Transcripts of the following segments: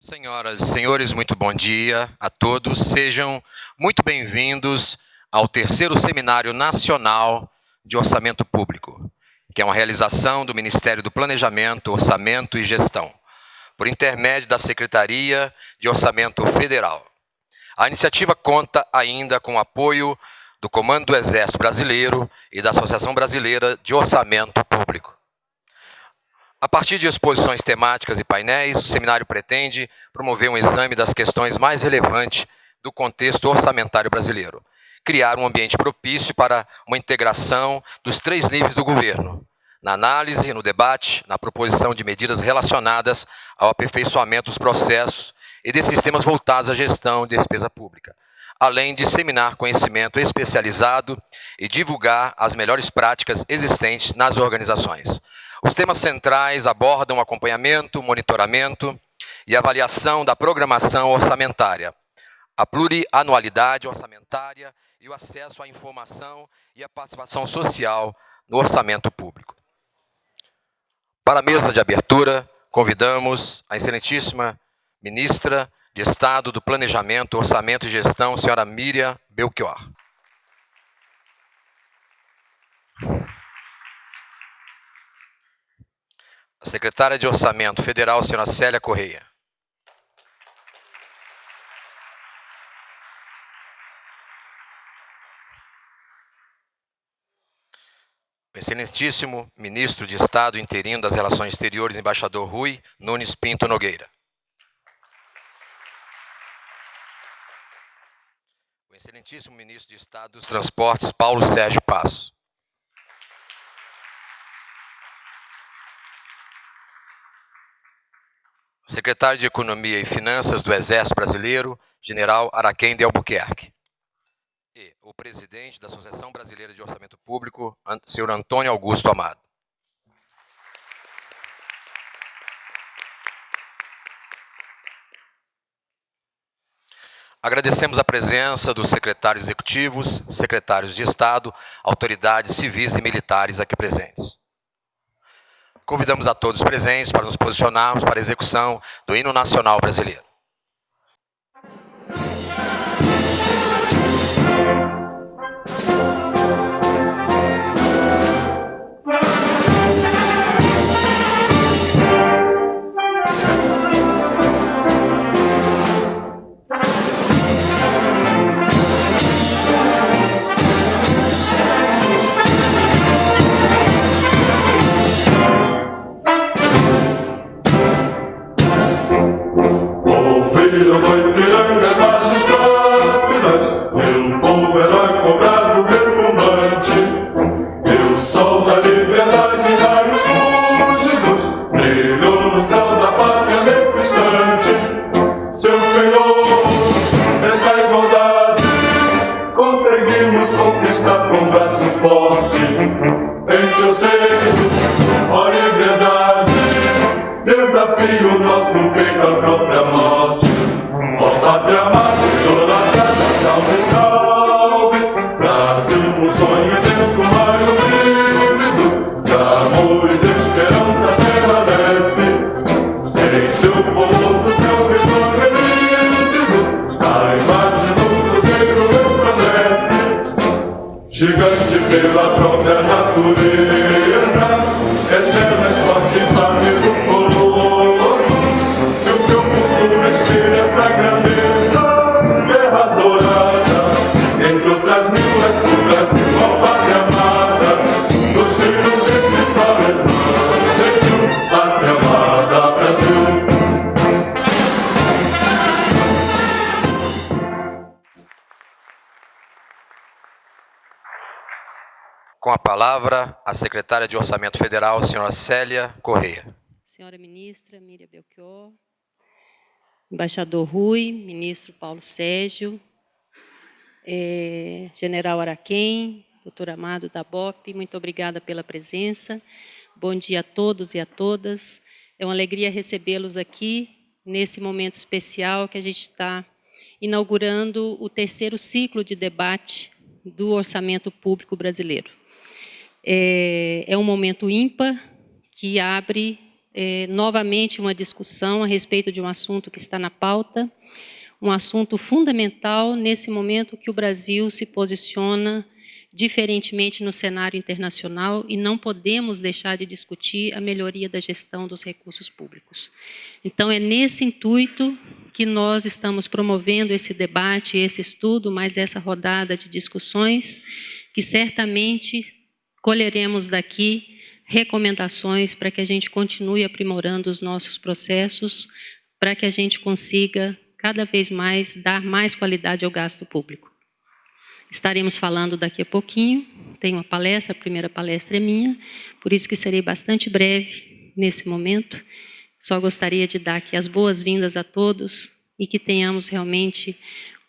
Senhoras e senhores, muito bom dia a todos. Sejam muito bem-vindos ao terceiro Seminário Nacional de Orçamento Público, que é uma realização do Ministério do Planejamento, Orçamento e Gestão, por intermédio da Secretaria de Orçamento Federal. A iniciativa conta ainda com o apoio do Comando do Exército Brasileiro e da Associação Brasileira de Orçamento Público. A partir de exposições temáticas e painéis, o seminário pretende promover um exame das questões mais relevantes do contexto orçamentário brasileiro, criar um ambiente propício para uma integração dos três níveis do governo, na análise, no debate, na proposição de medidas relacionadas ao aperfeiçoamento dos processos e de sistemas voltados à gestão de despesa pública, além de disseminar conhecimento especializado e divulgar as melhores práticas existentes nas organizações. Os temas centrais abordam o acompanhamento, monitoramento e avaliação da programação orçamentária, a plurianualidade orçamentária e o acesso à informação e à participação social no orçamento público. Para a mesa de abertura, convidamos a excelentíssima Ministra de Estado do Planejamento, Orçamento e Gestão, senhora Miriam Belchior. A secretária de Orçamento Federal, senhora Célia Correia. O excelentíssimo Ministro de Estado interino das Relações Exteriores, embaixador Rui Nunes Pinto Nogueira. O excelentíssimo Ministro de Estado dos Transportes, Paulo Sérgio Passo. Secretário de Economia e Finanças do Exército Brasileiro, general Araquém de Albuquerque. E o presidente da Associação Brasileira de Orçamento Público, senhor Antônio Augusto Amado. Agradecemos a presença dos secretários executivos, secretários de Estado, autoridades civis e militares aqui presentes. Convidamos a todos presentes para nos posicionarmos para a execução do Hino Nacional Brasileiro. Filho do Ipiranga, as margens plácidas, meu povo herói cobrado retumbante, e o sol da liberdade, raios fúlgidos, brilhou no céu da pátria nesse instante. Seu penhor, essa igualdade, conseguimos conquistar com braço forte. Em teu seio, ó liberdade, desafio nosso peito à própria morte. Ó pátria amada, idolatrada, salve, salve. Brasil, um sonho intenso, um raio vívido, de amor e de esperança terra desce. Sem teu formoso céu resplendor límpido, a imagem do cruzeiro resplandece. Gigante pela própria natureza, externas fortes naves do colosso, que o teu futuro respira essa grandeza, terra dourada, entre outras minas do Brasil, ó pátria amada, dos filhos deste sol resplandente, pátria amada, Brasil. Com a palavra, a secretária de Orçamento Federal, senhora Célia Correia. Senhora Ministra Miriam Belchior, embaixador Rui, ministro Paulo Sérgio, general Araquém, doutor Amado da BOP, muito obrigada pela presença. Bom dia a todos e a todas. É uma alegria recebê-los aqui, nesse momento especial que a gente está inaugurando o terceiro ciclo de debate do orçamento público brasileiro. É um momento ímpar que abre novamente uma discussão a respeito de um assunto que está na pauta, um assunto fundamental nesse momento que o Brasil se posiciona diferentemente no cenário internacional e não podemos deixar de discutir a melhoria da gestão dos recursos públicos. Então, é nesse intuito que nós estamos promovendo esse debate, esse estudo, mais essa rodada de discussões, que certamente colheremos daqui recomendações para que a gente continue aprimorando os nossos processos, para que a gente consiga cada vez mais dar mais qualidade ao gasto público. Estaremos falando daqui a pouquinho, tem uma palestra, a primeira palestra é minha, por isso que serei bastante breve nesse momento. Só gostaria de dar aqui as boas-vindas a todos e que tenhamos realmente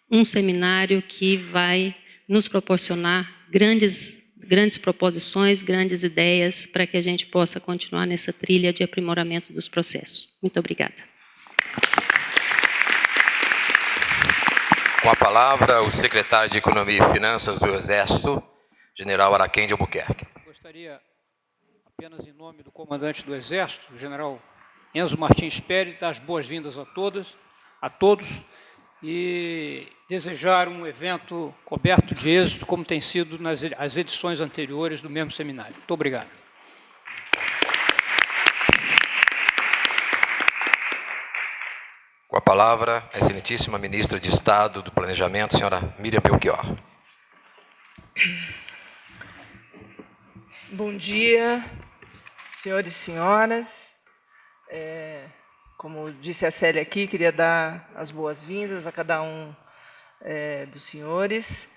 um seminário que vai nos proporcionar grandes proposições, grandes ideias para que a gente possa continuar nessa trilha de aprimoramento dos processos. Muito obrigada. Com a palavra, o secretário de Economia e Finanças do Exército, general Araquém de Albuquerque. Gostaria, apenas em nome do comandante do Exército, o general Enzo Martins Pérez, dar as boas-vindas a todos, e desejar um evento coberto de êxito, como tem sido nas edições anteriores do mesmo seminário. Muito obrigado. Com a palavra, a excelentíssima ministra de Estado do Planejamento, senhora Miriam Belchior. Bom dia, senhores e senhoras. Como disse a Célia aqui, queria dar as boas-vindas a cada um dos senhores.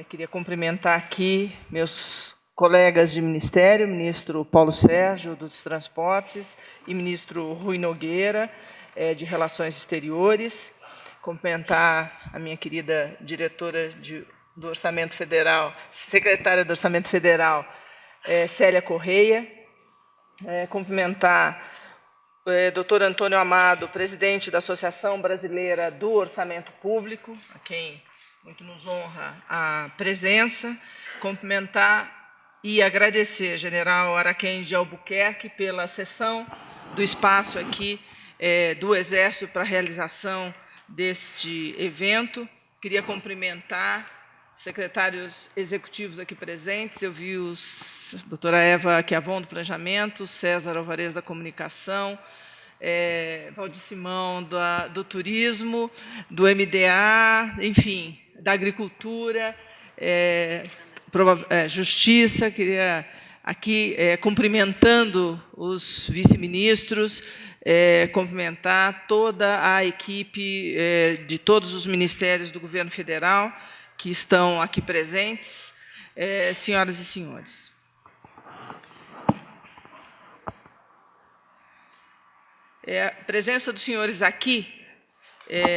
Queria cumprimentar aqui meus colegas de ministério, ministro Paulo Sérgio, dos Transportes, e ministro Rui Nogueira, de Relações Exteriores, cumprimentar a minha querida diretora do Orçamento Federal, secretária do Orçamento Federal, Célia Correia, cumprimentar o doutor Antônio Amado, presidente da Associação Brasileira do Orçamento Público, a quem muito nos honra a presença, cumprimentar e agradecer ao general Araquém de Albuquerque pela cessão do espaço aqui do Exército para a realização deste evento. Queria cumprimentar secretários executivos aqui presentes. Eu vi a doutora Eva Chiavon, do Planejamento, César Alvarez, da Comunicação, Valdir Simão, do Turismo, do MDA, enfim, da Agricultura, Justiça. Queria aqui, cumprimentando os vice-ministros, cumprimentar toda a equipe de todos os ministérios do governo federal que estão aqui presentes, senhoras e senhores. A presença dos senhores aqui,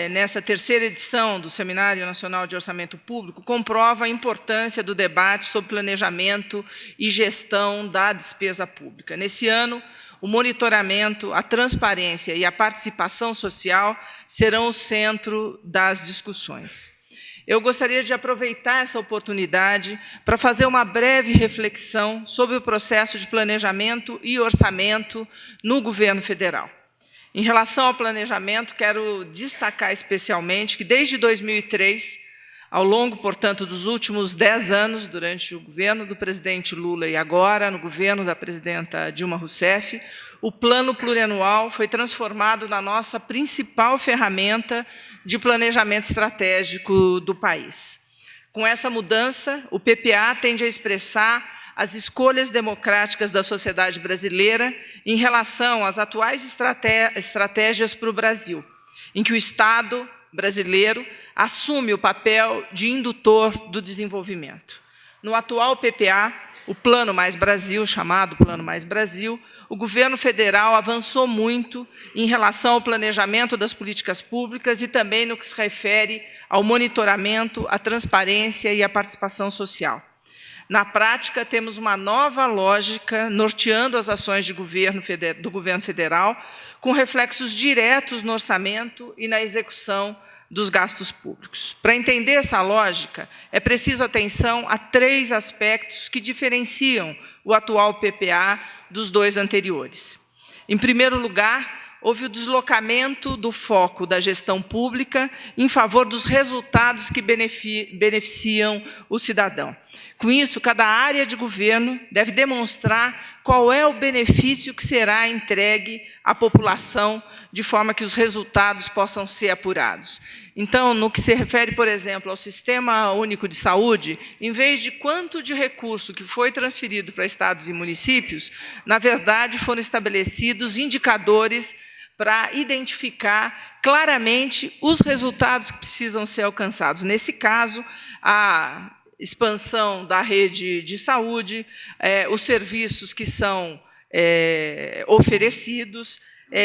nessa terceira edição do Seminário Nacional de Orçamento Público, comprova a importância do debate sobre planejamento e gestão da despesa pública. Nesse ano, o monitoramento, a transparência e a participação social serão o centro das discussões. Eu gostaria de aproveitar essa oportunidade para fazer uma breve reflexão sobre o processo de planejamento e orçamento no governo federal. Em relação ao planejamento, quero destacar especialmente que, desde 2003, ao longo, portanto, dos últimos 10 anos, durante o governo do presidente Lula e agora no governo da presidenta Dilma Rousseff, o Plano Plurianual foi transformado na nossa principal ferramenta de planejamento estratégico do país. Com essa mudança, o PPA tende a expressar as escolhas democráticas da sociedade brasileira em relação às atuais estratégias para o Brasil, em que o Estado brasileiro assume o papel de indutor do desenvolvimento. No atual PPA, o Plano Mais Brasil, chamado Plano Mais Brasil, o governo federal avançou muito em relação ao planejamento das políticas públicas e também no que se refere ao monitoramento, à transparência e à participação social. Na prática, temos uma nova lógica norteando as ações do governo federal, com reflexos diretos no orçamento e na execução dos gastos públicos. Para entender essa lógica, é preciso atenção a 3 aspectos que diferenciam o atual PPA dos 2 anteriores. Em primeiro lugar, houve o deslocamento do foco da gestão pública em favor dos resultados que beneficiam o cidadão. Com isso, cada área de governo deve demonstrar qual é o benefício que será entregue à população, de forma que os resultados possam ser apurados. Então, no que se refere, por exemplo, ao Sistema Único de Saúde, em vez de quanto de recurso que foi transferido para estados e municípios, na verdade, foram estabelecidos indicadores para identificar claramente os resultados que precisam ser alcançados. Nesse caso, a expansão da rede de saúde, os serviços que são oferecidos,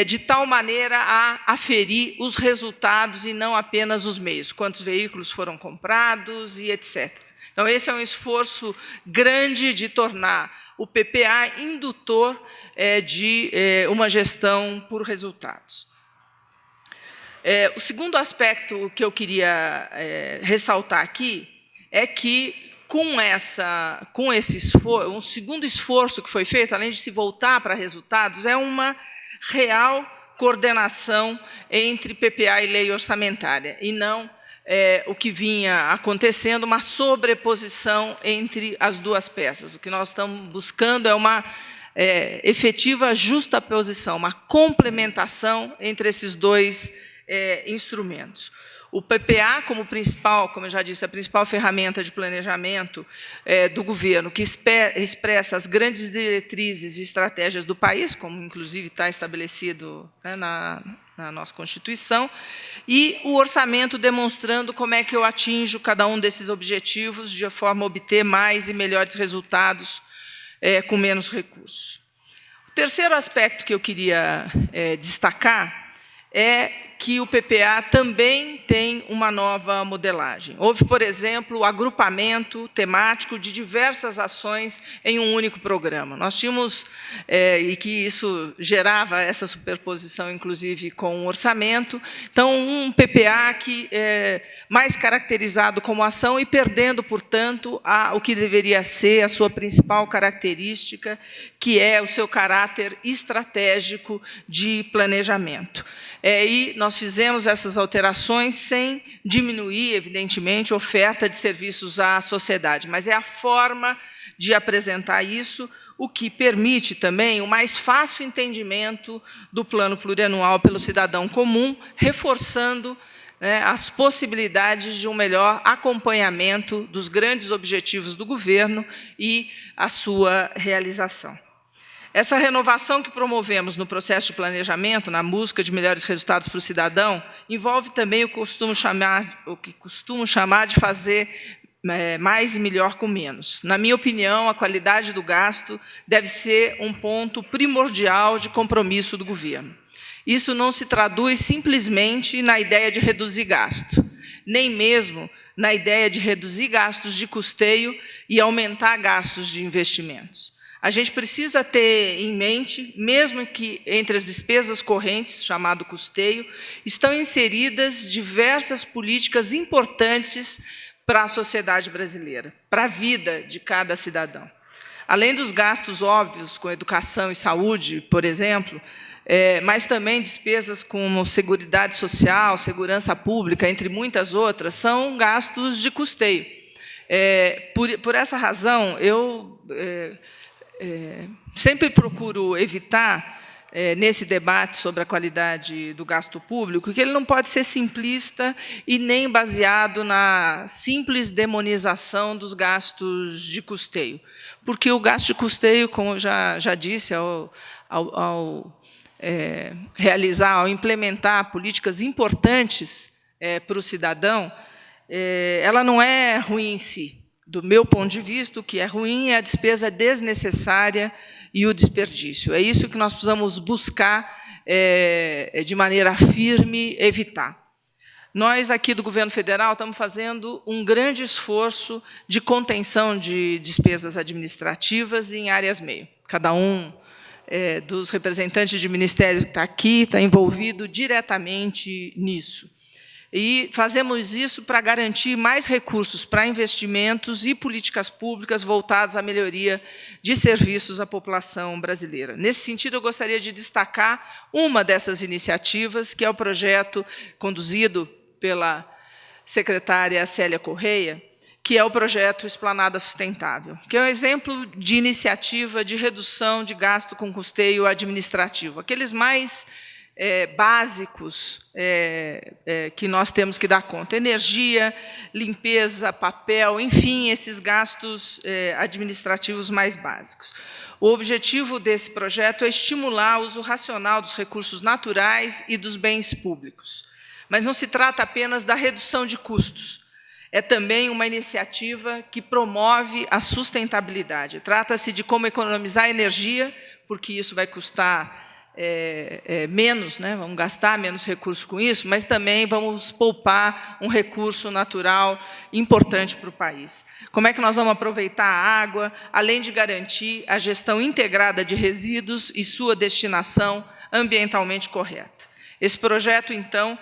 de tal maneira a aferir os resultados e não apenas os meios, quantos veículos foram comprados e etc. Então, esse é um esforço grande de tornar o PPA indutor de uma gestão por resultados. O segundo aspecto que eu queria ressaltar aqui é que, com esse esforço, um segundo esforço que foi feito, além de se voltar para resultados, é uma real coordenação entre PPA e lei orçamentária, e não o que vinha acontecendo, uma sobreposição entre as duas peças. O que nós estamos buscando é uma efetiva justaposição, uma complementação entre esses dois instrumentos. O PPA, como principal, como eu já disse, a principal ferramenta de planejamento do governo, que expressa as grandes diretrizes e estratégias do país, como inclusive está estabelecido na nossa Constituição, e o orçamento demonstrando como é que eu atinjo cada um desses objetivos de forma a obter mais e melhores resultados com menos recursos. O terceiro aspecto que eu queria destacar é que o PPA também tem uma nova modelagem. Houve, por exemplo, o agrupamento temático de diversas ações em um único programa. Nós tínhamos, e que isso gerava essa superposição, inclusive, com o orçamento. Então, um PPA que mais caracterizado como ação e perdendo, portanto, o que deveria ser a sua principal característica, que é o seu caráter estratégico de planejamento. E nós fizemos essas alterações sem diminuir, evidentemente, a oferta de serviços à sociedade, mas é a forma de apresentar isso, o que permite também o mais fácil entendimento do plano plurianual pelo cidadão comum, reforçando as possibilidades de um melhor acompanhamento dos grandes objetivos do governo e a sua realização. Essa renovação que promovemos no processo de planejamento, na busca de melhores resultados para o cidadão, envolve também o que costumo chamar de fazer mais e melhor com menos. Na minha opinião, a qualidade do gasto deve ser um ponto primordial de compromisso do governo. Isso não se traduz simplesmente na ideia de reduzir gasto, nem mesmo na ideia de reduzir gastos de custeio e aumentar gastos de investimentos. A gente precisa ter em mente, mesmo que entre as despesas correntes, chamado custeio, estão inseridas diversas políticas importantes para a sociedade brasileira, para a vida de cada cidadão. Além dos gastos óbvios com educação e saúde, por exemplo, mas também despesas como seguridade social, segurança pública, entre muitas outras, são gastos de custeio. Por essa razão, eu sempre procuro evitar, nesse debate sobre a qualidade do gasto público, que ele não pode ser simplista e nem baseado na simples demonização dos gastos de custeio. Porque o gasto de custeio, como eu já disse, ao implementar políticas importantes para o cidadão, ela não é ruim em si. Do meu ponto de vista, o que é ruim é a despesa desnecessária e o desperdício. É isso que nós precisamos buscar, de maneira firme, evitar. Nós, aqui do governo federal, estamos fazendo um grande esforço de contenção de despesas administrativas em áreas meio. Cada um dos representantes de ministérios que está aqui está envolvido diretamente nisso. E fazemos isso para garantir mais recursos para investimentos e políticas públicas voltadas à melhoria de serviços à população brasileira. Nesse sentido, eu gostaria de destacar uma dessas iniciativas, que é o projeto conduzido pela secretária Célia Correia, que é o projeto Esplanada Sustentável, que é um exemplo de iniciativa de redução de gasto com custeio administrativo, aqueles mais básicos que nós temos que dar conta: energia, limpeza, papel, enfim, esses gastos administrativos mais básicos. O objetivo desse projeto é estimular o uso racional dos recursos naturais e dos bens públicos. Mas não se trata apenas da redução de custos, é também uma iniciativa que promove a sustentabilidade. Trata-se de como economizar energia, porque isso vai custar menos, né? Vamos gastar menos recursos com isso, mas também vamos poupar um recurso natural importante para o país. Como é que nós vamos aproveitar a água, além de garantir a gestão integrada de resíduos e sua destinação ambientalmente correta? Esse projeto, então,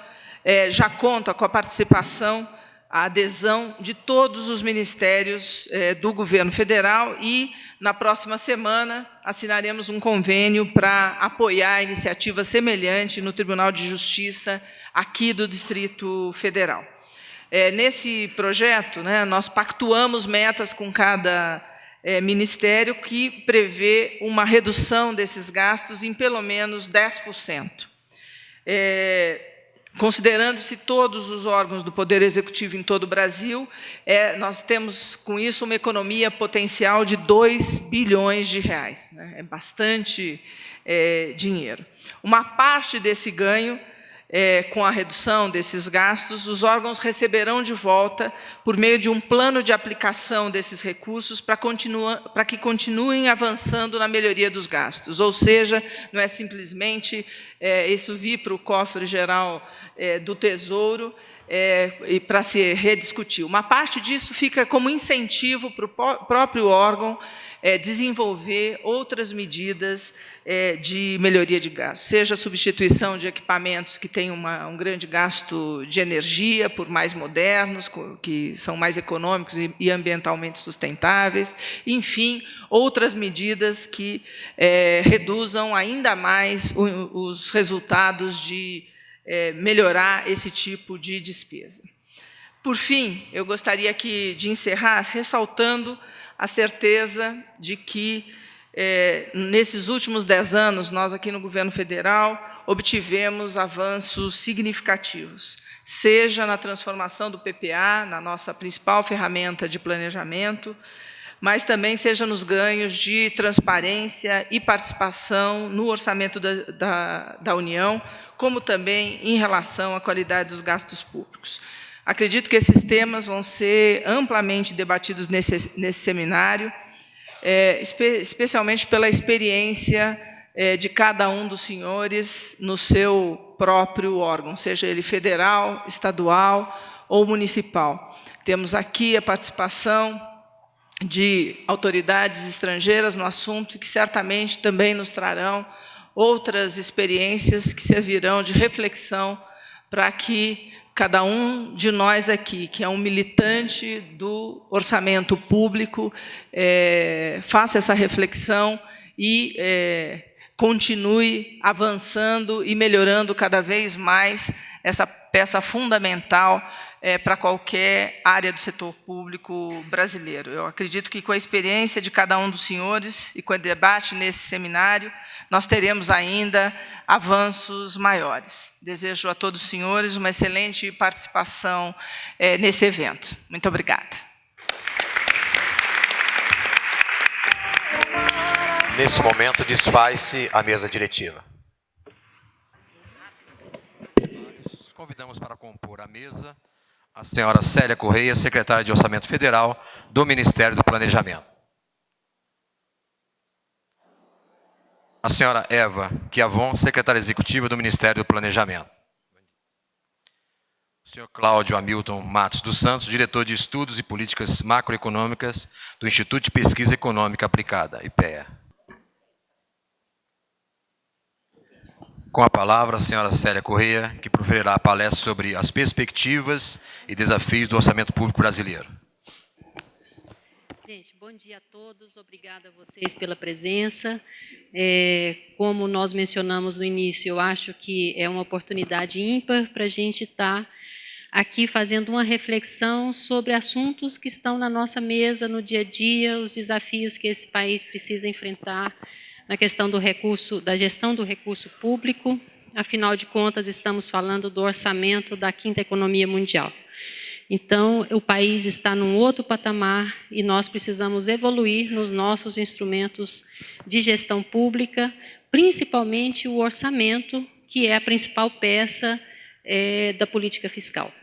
já conta com a participação, a adesão de todos os ministérios do governo federal e, na próxima semana, assinaremos um convênio para apoiar a iniciativa semelhante no Tribunal de Justiça aqui do Distrito Federal. Nesse projeto, né, nós pactuamos metas com cada ministério que prevê uma redução desses gastos em pelo menos 10%. Considerando-se todos os órgãos do Poder Executivo em todo o Brasil, nós temos, com isso, uma economia potencial de 2 bilhões de reais. Né? É bastante dinheiro. Uma parte desse ganho, com a redução desses gastos, os órgãos receberão de volta por meio de um plano de aplicação desses recursos para que continuem avançando na melhoria dos gastos. Ou seja, não é simplesmente isso vir para o cofre geral do Tesouro e para se rediscutir. Uma parte disso fica como incentivo para o próprio órgão desenvolver outras medidas de melhoria de gasto, seja a substituição de equipamentos que têm um grande gasto de energia por mais modernos, que são mais econômicos e ambientalmente sustentáveis, enfim, outras medidas que reduzam ainda mais os resultados de melhorar esse tipo de despesa. Por fim, eu gostaria aqui de encerrar ressaltando a certeza de que, nesses últimos 10 anos, nós aqui no governo federal obtivemos avanços significativos, seja na transformação do PPA, na nossa principal ferramenta de planejamento, mas também seja nos ganhos de transparência e participação no orçamento da União, como também em relação à qualidade dos gastos públicos. Acredito que esses temas vão ser amplamente debatidos nesse seminário, especialmente pela experiência de cada um dos senhores no seu próprio órgão, seja ele federal, estadual ou municipal. Temos aqui a participação de autoridades estrangeiras no assunto, que certamente também nos trarão outras experiências que servirão de reflexão para que cada um de nós aqui, que é um militante do orçamento público, faça essa reflexão e continue avançando e melhorando cada vez mais essa peça fundamental para qualquer área do setor público brasileiro. Eu acredito que, com a experiência de cada um dos senhores e com o debate nesse seminário, nós teremos ainda avanços maiores. Desejo a todos os senhores uma excelente participação nesse evento. Muito obrigada. Nesse momento, desfaz-se a mesa diretiva. Convidamos para compor a mesa a senhora Célia Correia, secretária de Orçamento Federal do Ministério do Planejamento. A senhora Eva Chiavon, secretária executiva do Ministério do Planejamento. O senhor Cláudio Hamilton Matos dos Santos, diretor de Estudos e Políticas Macroeconômicas do Instituto de Pesquisa Econômica Aplicada, IPEA. Com a palavra, a senhora Célia Corrêa, que proferirá a palestra sobre as perspectivas e desafios do orçamento público brasileiro. Gente, bom dia a todos, obrigada a vocês pela presença. Como nós mencionamos no início, eu acho que é uma oportunidade ímpar para a gente estar aqui fazendo uma reflexão sobre assuntos que estão na nossa mesa no dia a dia, os desafios que esse país precisa enfrentar na questão do recurso, da gestão do recurso público. Afinal de contas, estamos falando do orçamento da quinta economia mundial. Então, o país está num outro patamar e nós precisamos evoluir nos nossos instrumentos de gestão pública, principalmente o orçamento, que é a principal peça da política fiscal.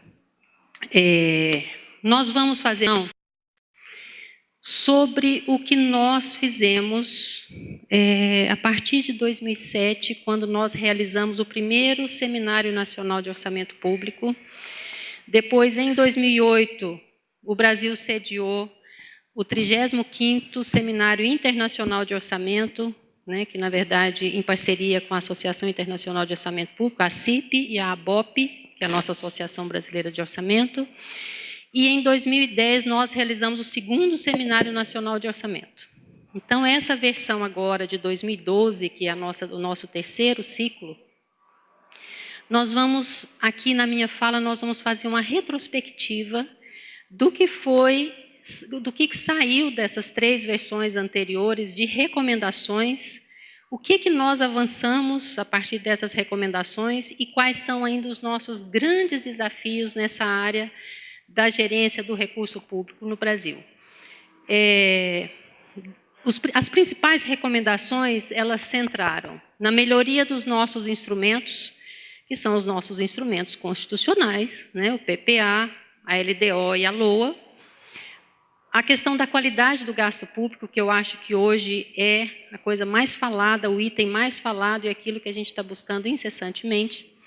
Nós vamos fazer sobre o que nós fizemos a partir de 2007, quando nós realizamos o primeiro Seminário Nacional de Orçamento Público. Depois, em 2008, o Brasil sediou o 35º Seminário Internacional de Orçamento, né, que, na verdade, em parceria com a Associação Internacional de Orçamento Público, a ACIP e a ABOP, que é a nossa Associação Brasileira de Orçamento. E, em 2010, nós realizamos o 2º Seminário Nacional de Orçamento. Então, essa versão agora de 2012, que é o nosso terceiro ciclo, nós vamos, aqui na minha fala, nós vamos fazer uma retrospectiva do que saiu dessas 3 versões anteriores de recomendações, o que nós avançamos a partir dessas recomendações e quais são ainda os nossos grandes desafios nessa área da gerência do recurso público no Brasil. As principais recomendações, elas centraram na melhoria dos nossos instrumentos, que são os nossos instrumentos constitucionais, né, o PPA, a LDO e a LOA. A questão da qualidade do gasto público, que eu acho que hoje é a coisa mais falada, o item mais falado e aquilo que a gente está buscando incessantemente.